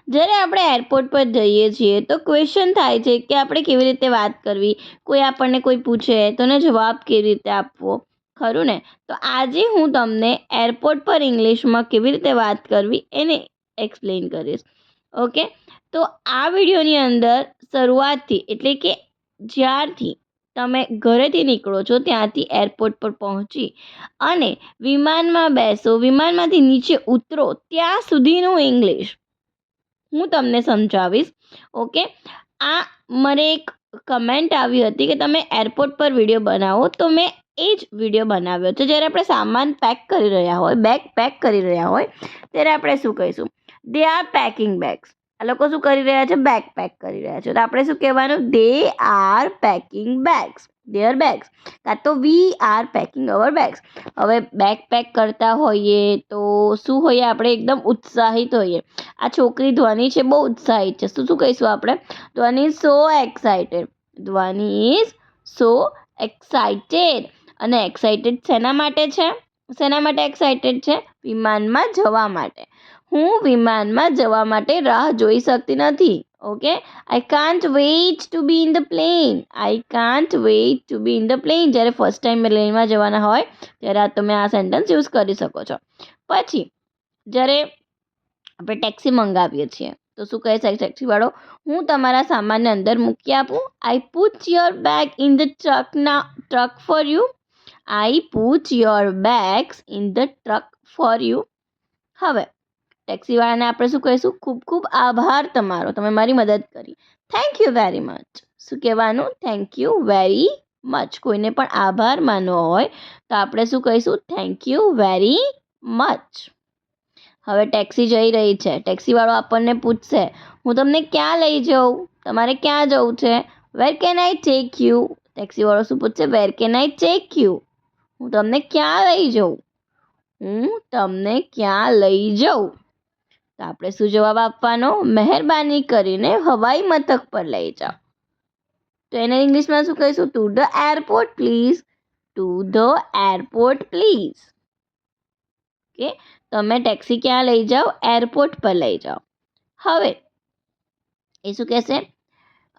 જ્યારે આપણે એરપોર્ટ પર જઈએ છીએ તો ક્વેશ્ચન થાય છે કે આપણે કેવી રીતે વાત કરવી, કોઈ આપણને કોઈ પૂછે તો એને જવાબ કેવી રીતે આપવો, ખરું ને? તો આજે હું તમને એરપોર્ટ પર ઇંગ્લિશમાં કેવી રીતે વાત કરવી એને એક્સપ્લેન કરીશ. ઓકે, તો આ વિડીયોની અંદર શરૂઆતથી એટલે કે જ્યારથી તમે ઘરેથી નીકળો છો ત્યાંથી એરપોર્ટ પર પહોંચી અને વિમાનમાં બેસો, વિમાનમાંથી નીચે ઉતરો ત્યાં સુધીનું ઇંગ્લિશ હું તમને સમજાવીશ. ઓકે, આ મને એક કમેન્ટ આવી હતી કે તમે એરપોર્ટ પર વિડીયો બનાવો, તો મેં એ જ વિડીયો બનાવ્યો છે. જ્યારે આપણે સામાન પેક કરી રહ્યા હોય, બેગ પેક કરી રહ્યા હોય ત્યારે આપણે શું કહીશું? દે આર પેકિંગ બેગ્સ. આ લોકો શું કરી રહ્યા છે? બેગ પેક કરી રહ્યા છે. તો આપણે શું કહેવાનું? They are packing bags, their bags, કાં તો we are packing our bags. હવે બેગ પેક કરતા હોઈએ તો શું હોઈએ? આપણે એકદમ ઉત્સાહિત હોઈએ. આ છોકરી ધ્વનિ છે બહુ ઉત્સાહિત છે. શું કહીશું આપણે? ધ્વનિ ઇઝ સો એક્સાઇટેડ. ધ્વનિ ઇઝ સો એક્સાઇટેડ. અને એક્સાઇટેડ શેના માટે છે? શેના માટે એક્સાઇટેડ છે? વિમાનમાં જવા માટે. હું વિમાનમાં જવા માટે રાહ જોઈ શકતી નથી. Okay, I can't wait to be in the plane. I can't wait to be in the plane. જ્યારે ફર્સ્ટ ટાઈમ પ્લેનમાં જવાના હોય ત્યારે તમે આ સેન્ટેન્સ યુઝ કરી શકો છો. પછી જ્યારે આપણે ટેક્સી મંગાવીએ છીએ તો શું કહે છે ટેક્સીવાળો? હું તમારા સામાનને અંદર મૂકી આપું. I put your bag in the truck for you. I put your bags in the truck for you. હવે ટેક્સીવાળાને આપણે શું કહીશું? ખૂબ ખૂબ આભાર તમારો, તમે મારી મદદ કરી. Thank you very much. શું કહેવાનું? Thank you very much. કોઈને પણ આભાર માનવો હોય તો આપણે શું કહીશું? Thank you very much. હવે ટેક્સી જઈ રહી છે. ટેક્સીવાળો આપણને પૂછશે, હું તમને ક્યાં લઈ જાઉં? તમારે ક્યાં જવું છે? Where can I take you? ટેક્સીવાળો શું પૂછશે? Where can I take you? હું તમને ક્યાં લઈ જાઉં? હું તમને ક્યાં લઈ જાઉં? તો આપણે શું જવાબ આપવાનો? મહેરબાની કરીને હવાઈ મથક પર લઈ જાઓ. તો એને ઇંગ્લિશમાં શું કહીશું? To the airport please. To the airport please. Okay, તમે ટેક્સી ક્યાં લઈ જાઓ? એરપોર્ટ પર લઈ જાઓ. હવે એ શું કહેશે?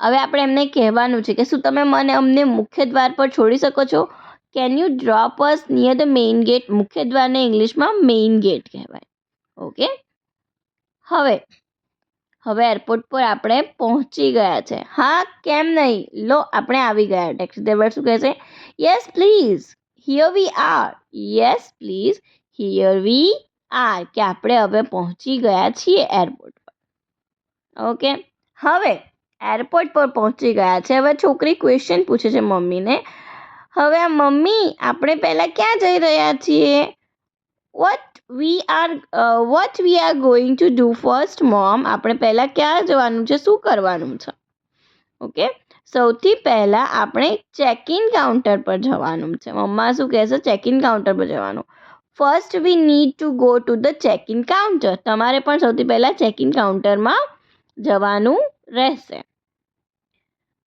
હવે આપણે એમને કહેવાનું છે કે શું તમે અમને મુખ્ય દ્વાર પર છોડી શકો છો? Can you drop us near the main gate? મુખ્ય દ્વારને ઇંગ્લિશમાં મેઇન ગેટ કહેવાય. ઓકે, હવે એરપોર્ટ પર આપણે પહોંચી ગયા છે. હા, કેમ નહીં, લો આપણે આવી ગયા. ટેક્સી ડ્રાઈવર શું કહેશે? Yes please, here we are. Yes please, here we are. કે આપણે હવે પહોંચી ગયા છીએ એરપોર્ટ પર. ઓકે, હવે એરપોર્ટ પર પહોંચી ગયા છે. હવે છોકરી ક્વેશ્ચન પૂછે છે મમ્મીને. હવે આ મમ્મી, આપણે પહેલાં ક્યાં જઈ રહ્યા છીએ? What we are going to do first mom? આપણે પહેલાં ક્યાં જવાનું છે? શું કરવાનું છે? ઓકે, સૌથી પહેલાં આપણે ચેક ઇન કાઉન્ટર પર જવાનું છે. મમ્મા શું કહેશે? ચેક ઇન કાઉન્ટર પર જવાનું. First we need to go to the check in counter. તમારે પણ સૌથી પહેલાં ચેક ઇન કાઉન્ટરમાં જવાનું રહેશે.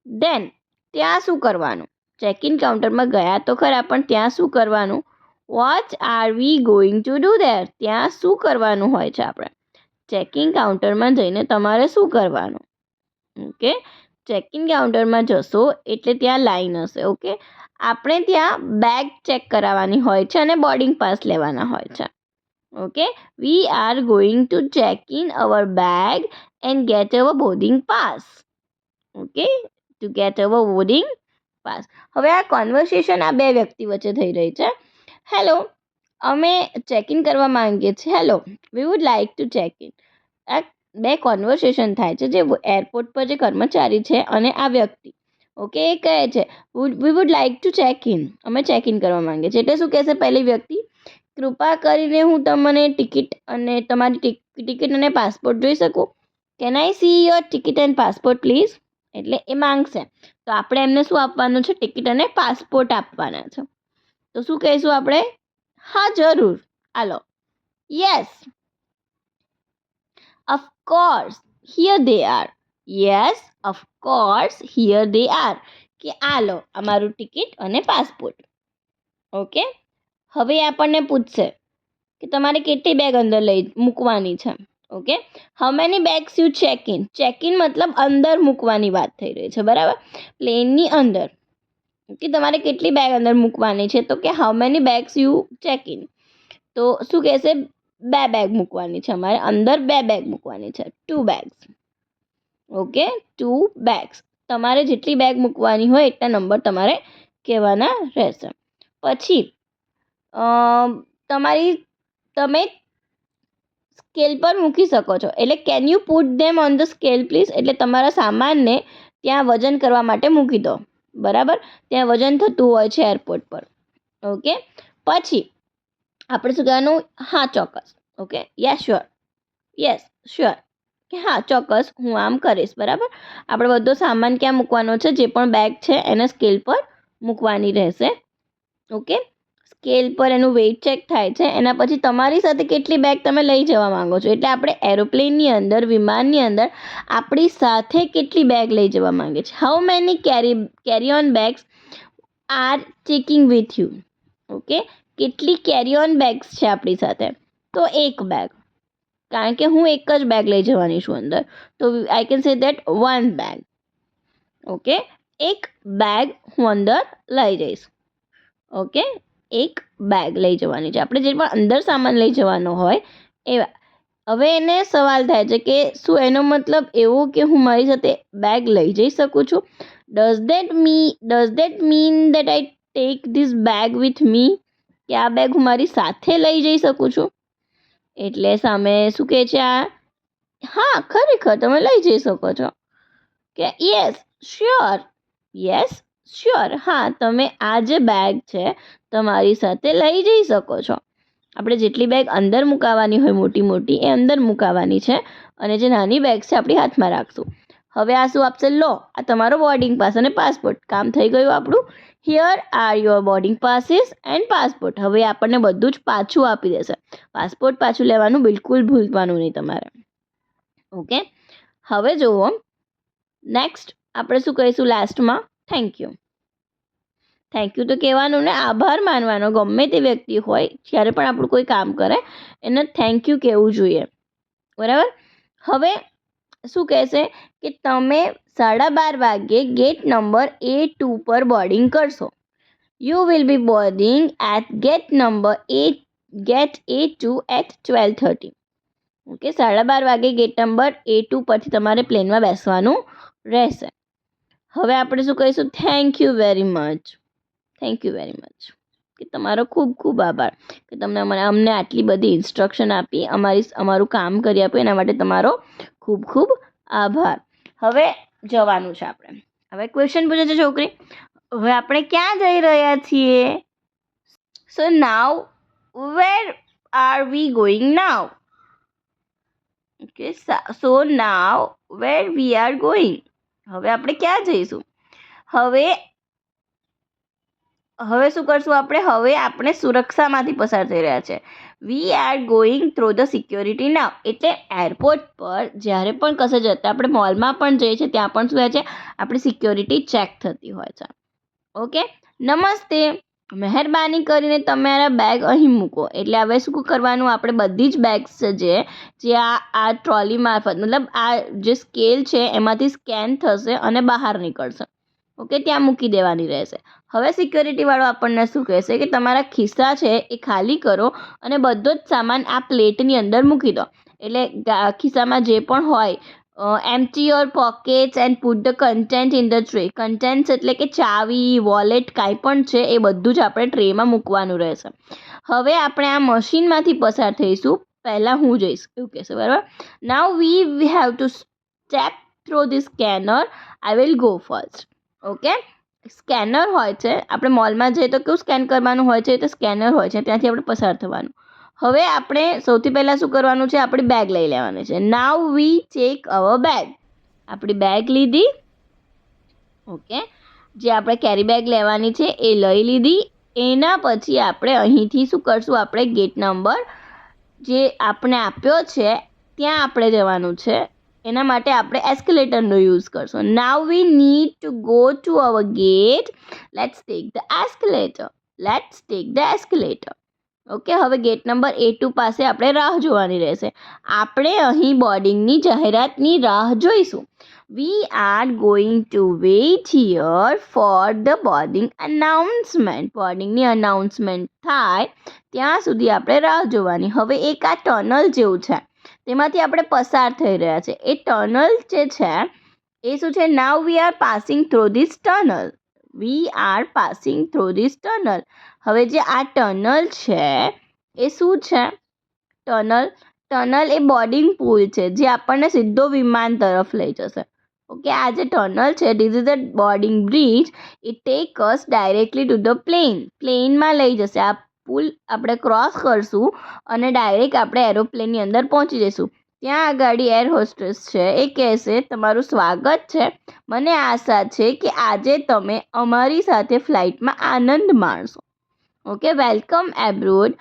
દેન ત્યાં શું કરવાનું? ચેક ઇન કાઉન્ટરમાં ગયા તો ખરા, પણ ત્યાં શું કરવાનું? What are we going to do there? ત્યાં શું કરવાનું હોય છે? આપણે ચેક ઇન કાઉન્ટરમાં જઈને તમારે શું કરવાનું? ઓકે, ચેક ઇન કાઉન્ટરમાં જશો એટલે ત્યાં લાઈન હશે. ઓકે, આપણે ત્યાં બેગ ચેક કરાવવાની હોય છે અને બોર્ડિંગ પાસ લેવાના હોય છે. Okay, we are going to check in our bag and get our boarding pass. Okay, to get our boarding pass. હવે આ કોન્વર્સેશન આ બે વ્યક્તિ વચ્ચે થઈ રહી છે. હેલો, અમે ચેક ઇન કરવા માંગીએ છીએ. Hello, V would like to check in. આ બે કોન્વર્સેશન થાય છે જે એરપોર્ટ પર જે કર્મચારી છે અને આ વ્યક્તિ. ઓકે, એ કહે છે વી would like to check in. અમે ચેક ઇન કરવા માંગીએ છીએ. એટલે શું કહેશે પહેલી વ્યક્તિ? કૃપા કરીને હું તમને ટિકિટ અને તમારી ટિકિટ અને પાસપોર્ટ જોઈ શકું? Can I C your ticket and passport please? એટલે એ માંગશે તો આપણે એમને શું આપવાનું છે? ટિકિટ અને પાસપોર્ટ આપવાના છે. તો શું કહીશું આપણે? હા જરૂર, હાલો. Yes of course, here they are. Yes of course, here they are. કે આ લો અમારું ટિકિટ અને પાસપોર્ટ. ઓકે, હવે આપણને પૂછશે કે તમારે કેટલી બેગ અંદર મૂકવાની છે? Okay. How many bags you check in મતલબ અંદર મૂકવાની વાત થઈ રહી છે, બરાબર, પ્લેનની અંદર. ઓકે, તમારે કેટલી બેગ અંદર મૂકવાની છે, તો કે how many bags you check in, તો શું કહેશે, 2 બેગ મૂકવાની છે અમારે અંદર, 2 બેગ મૂકવાની છે, 2 બેગ્સ. Okay, 2 bags. તમારે જેટલી બેગ મૂકવાની હોય એટલા નંબર તમારે કહેવાના રહેશે. પછી તમે સ્કેલ પર મૂકી શકો છો, એટલે can you put them on the scale please, એટલે તમારા સામાનને ત્યાં વજન કરવા માટે મૂકી દો, બરાબર, ત્યાં વજન થતું હોય છે એરપોર્ટ પર. ઓકે, પછી આપણે શું કહેવાનું, હા ચોક્કસ. ઓકે, યસ શ્યોર, કે હા ચોક્કસ હું આમ કરીશ, બરાબર. આપણે બધો સામાન ક્યાં મૂકવાનો છે, જે પણ બેગ છે એને સ્કેલ પર મૂકવાની રહેશે. ઓકે, સ્કેલ પર એનું વેઇટ ચેક થાય છે, એના પછી તમારી સાથે કેટલી બેગ તમે લઈ જવા માંગો છો, એટલે આપણે એરોપ્લેનની અંદર, વિમાનની અંદર આપણી સાથે કેટલી બેગ લઈ જવા માંગે છે. How many carry on bags R taking with you. Okay, કેટલી કેરી ઓન બેગ્સ છે આપણી સાથે, તો 1 બેગ, કારણ કે હું એક જ બેગ લઈ જવાની છું અંદર, તો I can say that 1 bag. Okay, 1 bag હું અંદર લઈ જઈશ. ઓકે, 1 બેગ લઈ જવાની છે આપણે, જે પણ અંદર સામાન લઈ જવાનો હોય એવા. હવે એને સવાલ થાય છે કે શું એનો મતલબ એવો કે હું મારી સાથે બેગ લઈ જઈ શકું છું? Does that mean that I take this bag with me, કે આ બેગ હું મારી સાથે લઈ જઈ શકું છું? એટલે સામે શું કહે છે આ, હા ખરેખર તમે લઈ જઈ શકો છો, કે યસ શ્યોર, હા તમે આ જે બેગ છે તમારી સાથે લઈ જઈ શકો છો. આપણે જેટલી બેગ અંદર મુકાવવાની હોય મોટી એ અંદર મુકાવવાની છે, અને જે નાની બેગ છે આપણી હાથમાં રાખશું. હવે આ શું આપશે, લો આ તમારો બોર્ડિંગ પાસ અને પાસપોર્ટ, કામ થઈ ગયું આપણું. Here are your boarding passes and passport. હવે આપણને બધું જ પાછું આપી દેશે. પાસપોર્ટ પાછું લેવાનું બિલકુલ ભૂલવાનું નહીં તમારે. ઓકે, હવે જુઓ નેક્સ્ટ આપણે શું કહીશું લાસ્ટમાં, થેન્ક યુ તો કહેવાનું ને, આભાર માનવાનો. ગમે તે વ્યક્તિ હોય જ્યારે પણ આપણું કોઈ કામ કરે એને થેન્ક યુ કહેવું જોઈએ, બરાબર. હવે શું કહેશે કે તમે 12:30 વાગ્યે ગેટ નંબર A2 પર બોર્ડિંગ કરશો. You will be boarding at gate A2 at 12:30. Okay, 12:30 વાગે ગેટ નંબર A2 પરથી તમારે પ્લેનમાં બેસવાનું રહેશે. હવે આપણે શું કહીશું, થેન્ક યુ વેરી મચ, કે તમારો ખૂબ ખૂબ આભાર કે તમને અમને આટલી બધી ઇન્સ્ટ્રક્શન આપી, અમારું કામ કરી આપ્યું, એના માટે તમારો ખૂબ ખૂબ આભાર. હવે જવાનું છે આપણે. હવે ક્વેશ્ચન પૂછે છે છોકરી, હવે આપણે ક્યાં જઈ રહ્યા છીએ? So now where are we going now? Okay, so now where we are going, હવે આપણે ક્યાં જઈશું? હવે શું કરશું આપણે? હવે આપણે સુરક્ષામાંથી પસાર થઈ રહ્યા છે. We are going through the security now, એટલે એરપોર્ટ પર જ્યારે પણ કશે જતા, આપણે મોલમાં પણ જઈએ છીએ ત્યાં પણ શું છે, આપણી સિક્યોરિટી ચેક થતી હોય છે. ઓકે, નમસ્તે, મહેરબાની કરીને તમારા બેગ અહીં મૂકો. એટલે હવે શું કરવાનું, આપણે બધી જ બેગ્સ છે જે આ ટ્રોલી મારફત, મતલબ આ જે સ્કેલ છે એમાંથી સ્કેન થશે અને બહાર નીકળશે. ઓકે, ત્યાં મૂકી દેવાની રહેશે. હવે સિક્યોરિટીવાળો આપણને શું કહેશે કે તમારા ખિસ્સા છે એ ખાલી કરો અને બધો જ સામાન આ પ્લેટની અંદર મૂકી દો. એટલે ખિસ્સામાં જે પણ હોય, empty your pockets and put the content in the tray. Contents એટલે કે ચાવી, વોલેટ, કાંઈ પણ છે એ બધું જ આપણે ટ્રેમાં મૂકવાનું રહેશે. હવે આપણે આ મશીનમાંથી પસાર થઈશું, પહેલાં હું જઈશ એવું કહેશે, બરાબર. Now we have to step through the scanner, I will go first. Okay, scanner હોય છે, આપણે મોલમાં જઈએ તો કેવું સ્કેન કરવાનું હોય છે, તો સ્કેનર હોય છે, ત્યાંથી આપણે પસાર થવાનું. હવે આપણે સૌથી પહેલાં શું કરવાનું છે, આપણી બેગ લઈ લેવાની છે. Now we take hour bag. આપણી બેગ લીધી. ઓકે, જે આપણે કેરી બેગ લેવાની છે એ લઈ લીધી. એના પછી આપણે અહીંથી શું કરશું, આપણે ગેટ નંબર જે આપણે આપ્યો છે ત્યાં આપણે જવાનું છે. એના માટે આપણે એસ્કેલેટરનો યુઝ કરશું. Now we need to go to our gate, let's take the escalator. Okay, હવે ગેટ નંબર A2 પાસે આપણે રાહ જોવાની રહેશે. આપણે અહીં બોર્ડિંગની જાહેરાતની રાહ જોઈશું. We are going to wait here for the boarding announcement. બોર્ડિંગની અનાઉન્સમેન્ટ થાય ત્યાં સુધી આપણે રાહ જોવાની. હવે એક આ ટનલ જેવું છે, તેમાંથી આપણે પસાર થઈ રહ્યા છે. એ ટનલ જે છે એ શું છે? Now we are passing through this tunnel. We are passing through this tunnel. હવે જે આ ટનલ છે એ શું છે? ટનલ એ બોર્ડિંગ પુલ છે જે આપણને સીધો વિમાન તરફ લઈ જશે. ઓકે, આ જે ટનલ છે, this is the boarding bridge. It take us directly to the પ્લેનમાં લઈ જશે. આ પુલ આપણે ક્રોસ કરશું અને ડાયરેક્ટ આપણે એરોપ્લેનની અંદર પહોંચી જઈશું. ત્યાં આગળ એર હોસ્ટેસ છે, એ કહેશે તમારું સ્વાગત છે, મને આશા છે કે આજે તમે અમારી સાથે ફ્લાઇટમાં આનંદ માણશો. Okay, welcome abroad.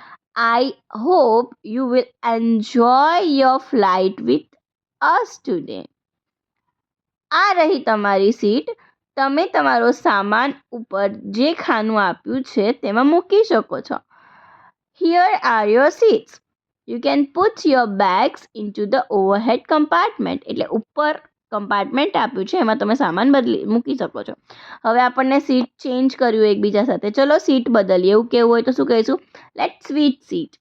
I hope you will enjoy your flight with us today. આ રહી તમારી સીટ. તમે તમારો સામાન ઉપર જે ખાનું આપ્યું છે તેમાં મૂકી શકો છો. Here are your seats. You can put your bags into the overhead compartment. એટલે ઉપર કમ્પાર્ટમેન્ટ આપ્યું છે, એમાં તમે સામાન મૂકી શકો છો. હવે આપણને સીટ ચેન્જ કર્યું એકબીજા સાથે. ચલો સીટ બદલીએ. એવું કેવું હોય તો શું કહીશું? Let's switch seat.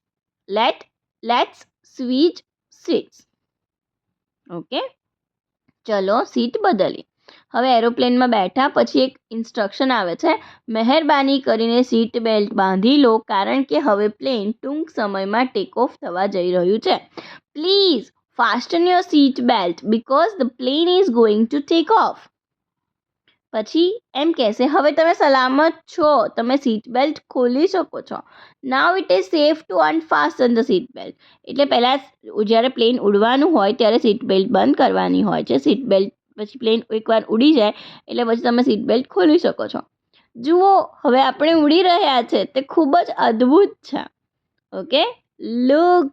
Let's switch seats. Okay, ચલો સીટ બદલી. હવે એરોપ્લેનમાં બેઠા પછી એક ઇન્સ્ટ્રક્શન આવે છે, મહેરબાની કરીને સીટ બેલ્ટ બાંધી લો કારણ કે હવે પ્લેન ટૂંક સમયમાં ટેક ઓફ થવા જઈ રહ્યું છે. Please fasten your seat belt because the plane is going to take off. પછી એમ કહેશે, હવે તમે સલામત છો, તમે સીટ બેલ્ટ ખોલી શકો છો. Now it is safe to unfasten the seat belt. એટલે પહેલાં જ્યારે પ્લેન ઉડવાનું હોય ત્યારે સીટ બેલ્ટ બંધ કરવાની હોય છે. સીટ બેલ્ટ પછી પ્લેન એકવાર ઉડી જાય એટલે પછી તમે સીટ બેલ્ટ ખોલી શકો છો. જુઓ, હવે આપણે ઉડી રહ્યા છે, તે ખૂબ જ અદ્ભુત છે. Okay, look,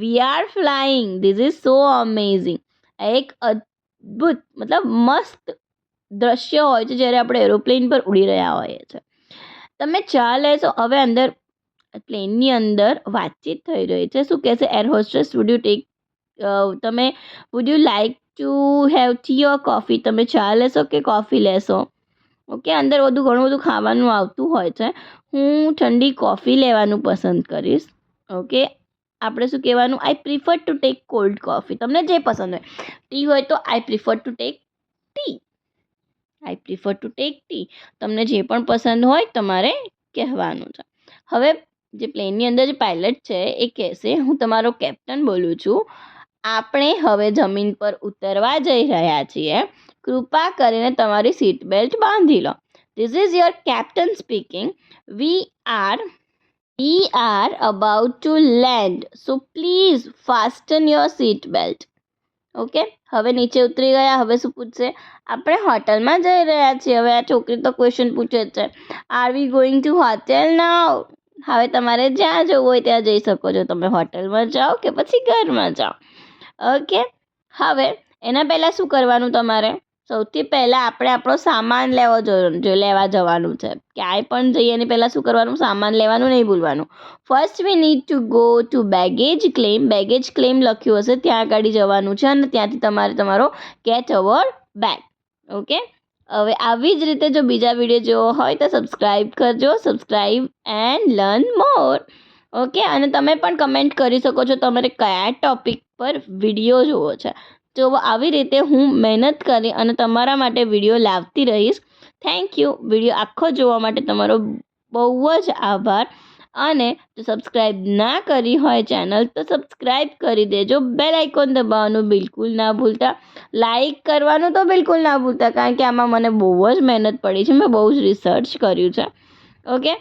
we are flying. This is so amazing. એક અદ્ભુત મતલબ મસ્ત દ્રશ્ય હોય છે જ્યારે આપણે એરોપ્લેન પર ઉડી રહ્યા હોઈએ છીએ. તમે ચા લેશો. હવે અંદર પ્લેનની અંદર વાતચીત થઈ રહી છે. શું કહેશે? Air hostess would you like to have T or coffee. તમે ચા લેશો કે કોફી લેશો? ઓકે, અંદર ઘણું બધું ખાવાનું આવતું હોય છે. હું ઠંડી કોફી લેવાનું પસંદ કરીશ. ઓકે, આપણે શું કહેવાનું? I prefer to take cold coffee. તમને જે પસંદ હોય. ટી હોય તો I prefer to take T. I prefer to take T. તમને જે પણ પસંદ હોય તમારે કહેવાનું છે. હવે જે પ્લેનની અંદર જે પાયલટ છે એ કહેશે, હું તમારો કેપ્ટન બોલું છું. આપણે હવે જમીન પર ઉતરવા જઈ રહ્યા છીએ. કૃપા કરીને તમારી સીટ બેલ્ટ બાંધી લો. This is your captain speaking. We are about to land, so please fasten your seat belt. Okay, હવે નીચે ઉતરી ગયા. હવે શું પૂછશે? આપણે હોટલમાં જઈ રહ્યા છીએ. હવે આ છોકરી તો ક્વેશ્ચન પૂછે જ છે. Are we going to hotel now? હવે તમારે જ્યાં જવું હોય ત્યાં જઈ શકો છો. તમે હોટલમાં જાઓ કે પછી ઘરમાં જાઓ. ઓકે, હવે એના પહેલાં શું કરવાનું તમારે? સૌથી પહેલાં આપણે આપણો સામાન લેવા જવાનું છે. ક્યાંય પણ જઈએ એની પહેલાં શું કરવાનું? સામાન લેવાનું નહીં ભૂલવાનું. First we need to go to baggage claim. Baggage claim લખ્યું હશે ત્યાં આગળ જવાનું છે અને ત્યાંથી તમારે તમારો ગેટ અવર બેગ. ઓકે, હવે આવી જ રીતે જો બીજા વિડીયો જોવો હોય તો સબસ્ક્રાઈબ કરજો. Subscribe and learn more. Okay, અને તમે પણ કમેન્ટ કરી શકો છો તમારે કયા ટોપિક પર વિડીયો જોવો છે. તો આવી રીતે હું મહેનત કરી અને તમારા માટે વિડીયો લાવતી રહીશ. Thank you. વિડીયો આખો જોવા માટે તમારો બહુ જ આભાર. અને જો સબસ્ક્રાઈબ ના કરી હોય ચેનલ તો સબસ્ક્રાઈબ કરી દેજો. બેલ આઇકોન દબાવવાનું બિલકુલ ના ભૂલતા. લાઈક કરવાનું તો બિલકુલ ના ભૂલતા કારણ કે આમાં મને બહુ જ મહેનત પડી છે. મેં બહુ જ રિસર્ચ કર્યું છે. ઓકે,